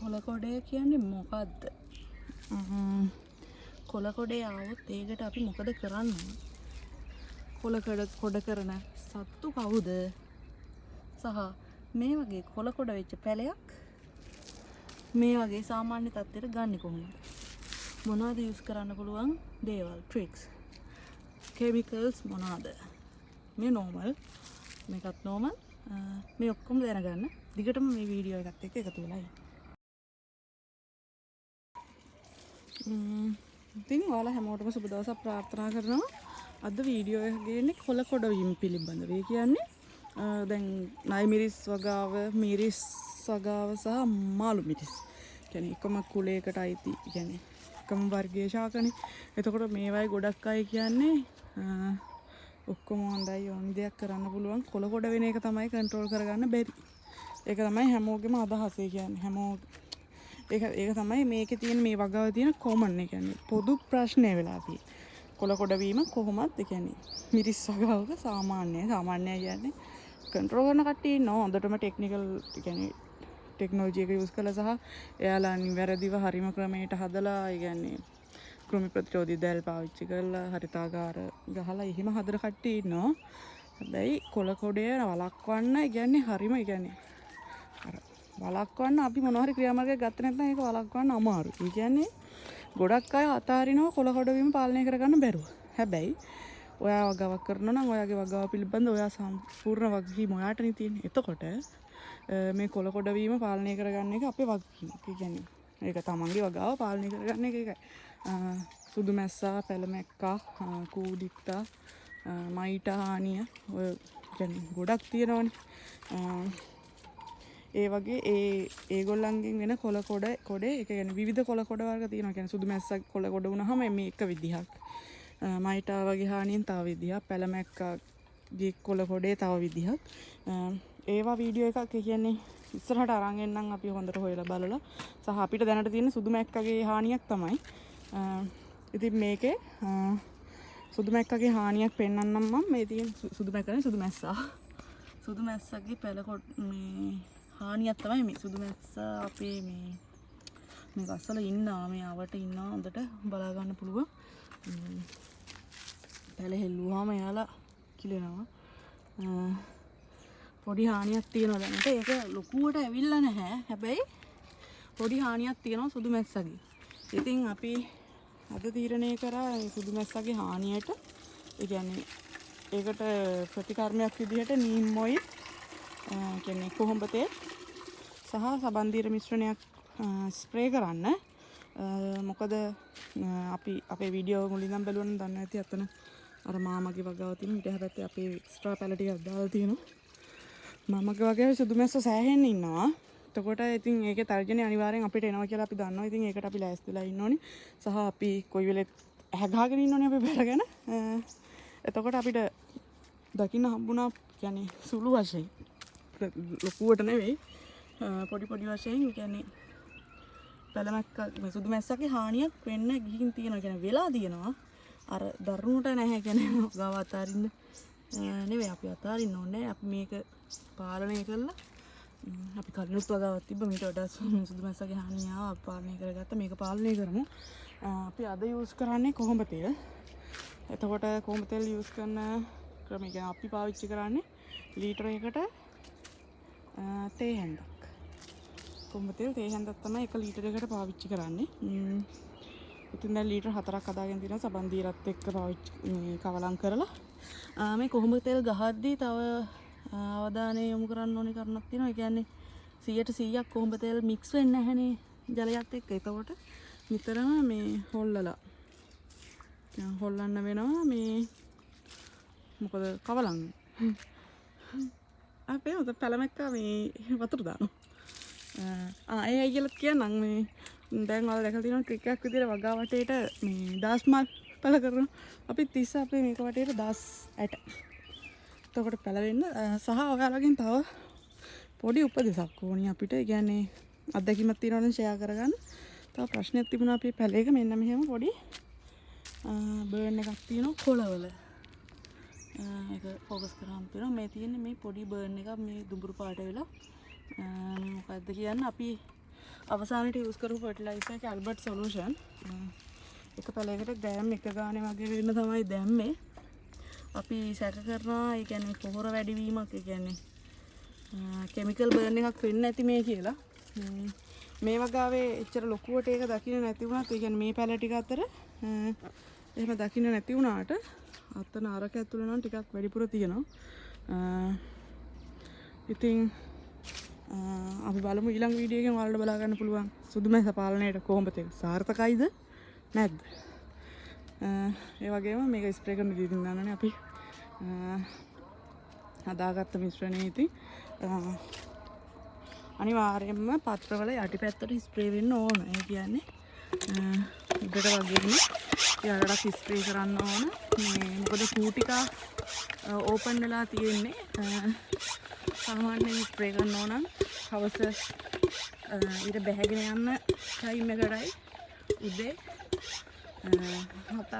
කොළ කොඩේ කියන්නේ මොකද්ද? කොළ කොඩේ ආවොත් ඒකට අපි මොකද කරන්නේ? කොළ කරන සත්තු කවුද? සහ මේ වගේ කොළ කොඩ වෙච්ච පැලයක් මේ වගේ සාමාන්‍ය තත්ත්වයට ගන්න කොහොමද? මොනවද යූස් කරන්න පුළුවන් දේවල්, ට්‍රික්ස්, කෙමිකල්ස් මොනවද? මේ නෝමල්, මේකත් නෝමල්. මේ ඔක්කොම දැනගන්න දිගටම මේ වීඩියෝ එකත් එක්ක එකතු වෙලා ඉතින් ඔයාලා හැමෝටම සුබ දවසක් ප්‍රාර්ථනා කරනවා. අද වීඩියෝ එක ගේන්නේ කොළ කොඩ වීම පිළිබඳව. ඒ කියන්නේ දැන් නයි මිරිස් වගාව, මිරිස් වගාව සහ මාළු මිරිස්. කියන්නේ එකම කුලයකට අයිති, කියන්නේ එකම වර්ගයේ ශාකනේ. එතකොට මේවයි ගොඩක් අය කියන්නේ ඔක්කොම හොඳයි, ඕනි දෙයක් කරන්න පුළුවන්. කොළ කොඩ වෙන එක තමයි කන්ට්‍රෝල් කරගන්න බැරි. ඒක තමයි හැමෝගෙම අදහස. ඒ කියන්නේ හැමෝ ඒක තමයි මේකේ තියෙන මේ වගාව තියෙන කොමන්. ඒ කියන්නේ පොදු ප්‍රශ්නය වෙලා තියෙන්නේ. කොළ කොඩ වීම කොහොමද? ඒ කියන්නේ මිරිස් වගාවක සාමාන්‍ය කියන්නේ කන්ට්‍රෝල් කරන කට්ටිය ඉන්නවා. හොඳටම ටෙක්නිකල්, ඒ කියන්නේ ටෙක්නොලොජි එක යූස් කරලා සහ එයාලා නිවැරදිව හරිම ක්‍රමයට හදලා, ඒ කියන්නේ කෘමි ප්‍රතිරෝධී දැල් පාවිච්චි කරලා හරිතාගාර ගහලා එහෙම හදන කට්ටිය ඉන්නවා. හැබැයි කොළ කොඩය වළක්වන්න, ඒ කියන්නේ හරිම, ඒ කියන්නේ අර වළක්වන්න අපි මොනවා හරි ක්‍රියාමාර්ගයක් ගත්ත නැත්නම් ඒක වළක්වන්න අමාරුයි. ඒ කියන්නේ ගොඩක් අය අතාරිනවා කොළ කොඩ වීම පාලනය කරගන්න බැරුව. හැබැයි ඔයා වගාවක් කරනවා නම් ඔයාගේ වගාව පිළිබඳ ඔයා සම්පූර්ණ වගකීම ඔයාටනේ තියෙන්නේ. එතකොට මේ කොළ කොඩ වීම පාලනය කරගන්න එක අපේ වගකීමක්. ඒ කියන්නේ ඒක තමන්ගේ වගාව පාලනය කරගන්න එක එකයි. සුදු මැස්සා, පැල මැක්කා, කූඩිත්තා, මයිටා හානිය, ඔය කියන්නේ ගොඩක් තියෙනවනේ. ඒ වගේ ඒගොල්ලන්ගෙන් වෙන කොළ කොඩේ, ඒ කියන්නේ විවිධ කොළ කොඩ වර්ග තියෙනවා. කියන්නේ සුදු මැස්සා කොළ කොඩ වුණාම මේ එක විදිහක්. මයිටා වගේ හානියෙන් තව විදිහක්. පැල මැක්කාගේ කොළ කොඩේ තව විදිහක්. ඒවා වීඩියෝ එකක්, ඒ කියන්නේ ඉස්සරහට අරන් එන්නම් අපි හොඳට හොයලා බලලා. සහ අපිට දැනට තියෙන සුදු මැක්කගේ හානියක් තමයි. ඉතින් මේකේ සුදු මැක්කගේ හානියක් පෙන්වන්නම් මම. මේ තියෙන සුදු මැක්කනේ සුදු මැස්සා. සුදු මැස්සගේ පැල මේ හානියක් තමයි මේ සුදු මැස්සා අපේ මේ ගස්වල ඉන්නවා. මේ අවට ඉන්නවා. හොඳට බලා ගන්න පුළුවන්. පැල හෙල්ලුවාම එයාලා කිලෙනවා. පොඩි හානියක් තියෙනවා දැනට. ඒක ලොකුවට ඇවිල්ලා නැහැ. හැබැයි පොඩි හානියක් තියෙනවා සුදු මැස්සගේ. ඉතින් අපි අද තීරණය කරා සුදු මැස්සගේ හානියට, ඒ කියන්නේ ඒකට ප්‍රතිකර්මයක් විදිහට නීම් ඔයිල්, කියන්නේ කොහොඹ තෙල් සහ සබන්දීර මිශ්‍රණයක් ස්ප්‍රේ කරන්න. මොකද අපි අපේ වීඩියෝ මුලින් ඉඳන් බලුවා නම් දන්නවා ඇති අතන අර මාමගේ වගාව තියෙන. ඊට හැබැයි අපේ එක්ස්ට්‍රා පැල ටිකක් දාලා තියෙනවා. මාමගේ වගේ සුදු මැස්ස සෑහෙන්න ඉන්නවා. එතකොට ඉතින් ඒකේ තර්ජනය අනිවාර්යෙන් අපිට එනවා කියලා අපි දන්නවා. ඉතින් ඒකට අපි ලෑස්තිලා ඉන්න ඕනේ. සහ අපි කොයි වෙලෙත් ඇහගහගෙන ඉන්න ඕනේ අපේ පැල ගැන. එතකොට අපිට දකින්න හම්බුණා, කියන්නේ සුළු වශයෙන්, ලොකුවට නෙවෙයි, පොඩි වශයෙන්, කියන්නේ පැලමැක්ක මේ සුදු මැස්සගේ හානියක් වෙන්න ගිහින් තියෙනවා. කියන්නේ වෙලා තියෙනවා. අර දරුණුට නැහැ. කියන්නේ ගාව අතාරින්න නෙවෙයි, අපි අතාරින්න ඕනේ. අපි මේක පාලනය කළා. අපි කලිනුත් වගාවක් තිබ්බ මීට වඩා සුදු මැස්සගේ හානිය ආව පාලනය කරගත්ත. මේක පාලනය කරමු. අපි අද යූස් කරන්නේ කොහොඹ තෙල්. එතකොට කොහොඹ තෙල් යූස් කරන ක්‍රමය ගැන අපි පාවිච්චි කරන්නේ ලීටර එකකට තේ හැන්දක්. කොහොඹ තෙල් තේ හැන්දක් තමයි 1 ලීටර එකකට පාවිච්චි කරන්නේ. ඉතින් දැන් ලීටර 4ක් හදාගෙන තියෙනවා සබන්දීරත් එක්ක පාවිච්චි කවලම් කරලා. මේ කොහොඹ තෙල් ගහද්දී තව අවධානය යොමු කරන්න ඕනේ කරුණක් තියෙනවා. ඒ කියන්නේ 100% කොහොඹ තෙල් මික්ස් වෙන්නේ නැහනේ ජලයත් එක්ක. ඒතකොට නිතරම මේ හොල්ලලා හොල්ලන්න වෙනවා. මේ මොකද කවලම් අපේ උත පැලමැක්කා මේ වතුර දානවා. ඒ අයියලත් කියනනම් මේ දැන් ඔයාලා දැකලා තියෙනවා ට්‍රික් එකක් විදිහට වගා වටේට මේ දාස් මල් පැල කරනවා. අපි 30 අපේ මේක වටේට දාස් ඇට. එතකොට පැලවෙන්න සහ ඔයාලගෙන් තව පොඩි උපදෙසක් ඕනි අපිට. ඒ කියන්නේ අත්දැකීමක් තියෙනවා නම් ෂෙයා කරගන්න. තව ප්‍රශ්නයක් තිබුණා අපේ පැලේක. මෙන්න මෙහෙම පොඩි බර්න් එකක් තියෙනවා කොළවල. ඒක ફોකස් කරාම තියෙනවා. මේ තියෙන්නේ මේ පොඩි බර්න් එකක් මේ දුඹුරු පාට වෙලා. මොකද්ද කියන්නේ අපි අවසානට යූස් කරපු ෆර්ටිලයිසර් එක ඇල්බර්ට් සොලියුෂන්. එක පැලයකට ග්‍රෑම් 1 ගානේ වගේ වෙන්න තමයි දැම්මේ. අපි සැක කරනවා ඒ කියන්නේ පොහොර වැඩිවීමක්, ඒ කියන්නේ කෙමිකල් බර්න් එකක් වෙන්න ඇති මේ කියලා. මේ වගාවේ එච්චර ලොකුවට ඒක දකින්න නැති වුණත්, ඒ කියන්නේ මේ පැල ටික අතර එහෙම දකින්න නැති වුණාට අතන අරක ඇතුළේ නම් ටිකක් වැඩිපුර තියෙනවා. ඉතින් අපි බලමු ඊළඟ වීඩියෝ එකෙන් ඔයාලට බලා ගන්න පුළුවන් සුදු මැස්ස පාලනයට කොහොමද ඒක සාර්ථකයිද නැද්ද. ඒ වගේම මේක ස්ප්‍රේ කරන විදිහින් දානනේ අපි හදාගත්ත මිශ්‍රණය. ඉතින් අනිවාර්යයෙන්ම පත්‍රවල යටිපැත්තට ස්ප්‍රේ වෙන්න ඕන. ඒ කියන්නේ උඩට වගේම යාලටත් ස්ප්‍රේ කරන්න ඕන. මොකද කූටිකා ඕපන් වෙලා තියෙන්නේ. සාමාන්‍යයෙන් ස්ප්‍රේ කරන්න ඕන නම් හවස ඊට බැහැගෙන යන්න ටයිම් එකටයි උදේ 7ත්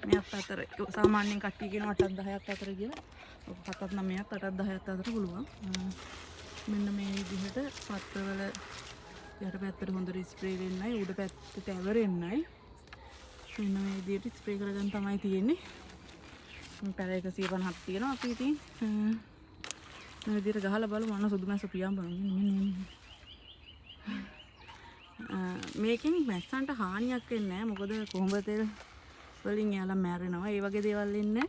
මෙයත් අතර. සාමාන්‍යයෙන් කට්ටිය කියන 8ත් 10ත් අතර කියලා. 7ත් 9ත් 8ත් 10ත් අතර පුළුවන්. මෙන්න මේ විදිහට පත්‍රවල යටපැත්තට හොඳට ස්ප්‍රේ වෙන්නයි, උඩ පැත්තට ඇවරෙන්නයි. මෙන්න මේ විදිහට ස්ප්‍රේ කරගන්න තමයි තියෙන්නේ. පැල 150ක් තියෙනවා. අපි ඉතින් මේ විදිහට ගහලා බලමු. අන්න සුදු මැස්ස පියාඹනවා. මේකෙන් මැස්සන්ට හානියක් වෙන්නේ නැහැ. මොකද කොහොඹ තෙල් වලින් එයාලා මැරෙනවා. ඒ වගේ දේවල් ඉන්නේ.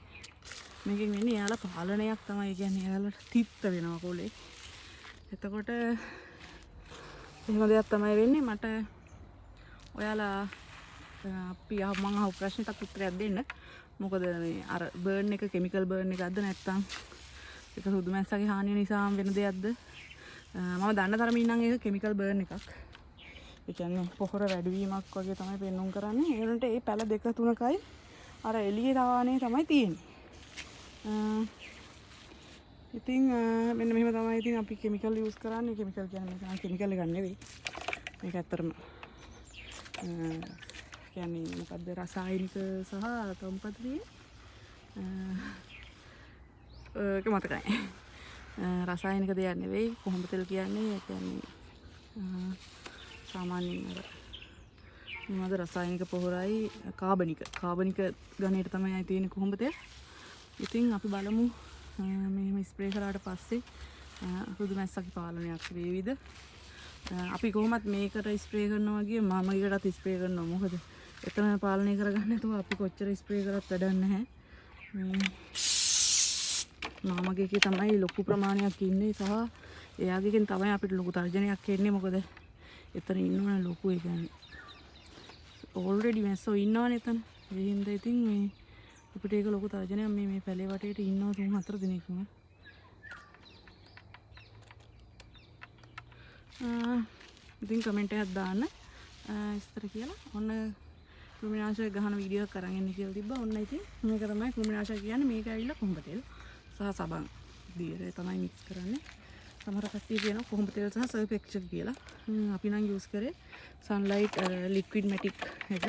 මේකෙන් වෙන්නේ එයාලා පාලනයක් තමයි. කියන්නේ එයාලට තිත්ත වෙනවා කොලේ. එතකොට එහෙම දෙයක් තමයි වෙන්නේ. මට ඔයාලා අපි මම අහපු ප්‍රශ්නෙට උත්තරයක් දෙන්න. මොකද මේ අර බර්න් එක කෙමිකල් බර්න් එකක්ද නැත්නම් ඒක සුදු මැස්සගේ හානිය නිසා වෙන දෙයක්ද? මම දන්න තරමින් නම් ඒක කෙමිකල් බර්න් එකක්. ඒ කියන්නේ පොහොර වැඩිවීමක් වගේ තමයි පෙන්වුම් කරන්නේ. ඒ වුණාට ඒ පැල 2 3කයි අර එළියේ තාවානේ තමයි තියෙන්නේ. ඉතින් මෙන්න මෙහෙම තමයි ඉතින් අපි කෙමිකල් යූස් කරන්නේ. කෙමිකල් කියන්නේ මේක කෙමිකල් එකක් නෙවෙයි. මේක ඇත්තටම කියන්නේ මොකද්ද රසායනික සහ තම්පත්‍රිය ඒක මතකයි. රසායනික දෙයක් නෙවෙයි. කොහොඹ තෙල් කියන්නේ ඒ කියන්නේ සාමාන්‍යයෙන් මොනවද රසායනික පොහොරයි කාබනික ගණයට තමයි තියෙන්නේ කොහොඹ තෙල්. ඉතින් අපි බලමු මෙහෙම ස්ප්‍රේ කරාට පස්සේ සුදු මැස්සගේ පාලනයක් වේවිද. අපි කොහොමත් මේකට ස්ප්‍රේ කරනවා වගේ මාමගේකටත් ස්ප්‍රේ කරනවා. මොකද එතන පාලනය කරගන්න නැතුව අපි කොච්චර ස්ප්‍රේ කරත් වැඩක් නැහැ. මාමගේකේ තමයි ලොකු ප්‍රමාණයක් ඉන්නේ සහ එයාගේකින් තමයි අපිට ලොකු තර්ජනයක් එන්නේ. මොකද එතන ඉන්නවනේ ලොකු, ඒ කියන්නේ ඕල්රෙඩි මැස්සෝ ඉන්නවනේ එතන. ඒ හින්දා ඉතින් මේ අපිට ඒක ලොකු තර්ජනයක්. මේ පැලේ වටේට ඉන්නවා 3-4 දිනකම. ඉතින් කමෙන්ට් එකක් දාන්න ඉස්තර කියලා. ඔන්න කෘමිනාශක ගහන වීඩියෝ එකක් අරන් එන්න කියලා තිබ්බා. ඔන්න ඉතින් මේක තමයි කෘමිනාශක කියන්නේ. මේක ඇවිල්ලා කොහොඹ තෙල් සහ සබන් දියරේ තමයි මික්ස් කරන්නේ. සමහර කට්ටිය කියනවා කොහොඹ තෙල් සහ සර්ෆ් එක්ස්චර් කියලා. අපි නම් යූස් කරේ සන්ලයිට් ලික්විඩ් මැටික් එක.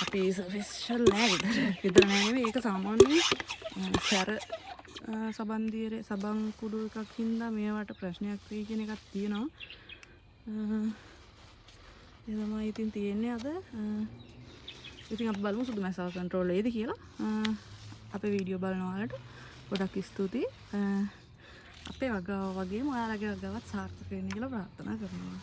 අපි සර්ෆෙක්ෂල් නෑ විතර නෑ නෙවෙයි. ඒක සාමාන්‍යයෙන් සැර සබන් දියරේ සබන් කුඩු එකක් හින්දා මේවට ප්‍රශ්නයක් වෙයි කියන එකක් තියෙනවා. ඒ තමයි ඉතින් තියෙන්නේ අද. ඉතින් අපි බලමු සුදු මැස්සව කන්ට්‍රෝල් වෙයිද කියලා. අපේ වීඩියෝ බලන ඔයාලට ගොඩක් ස්තුතියි. අපේ වගාව වගේම ඔයාලගේ වගාවත් සාර්ථක වෙන්න කියලා ප්‍රාර්ථනා කරනවා.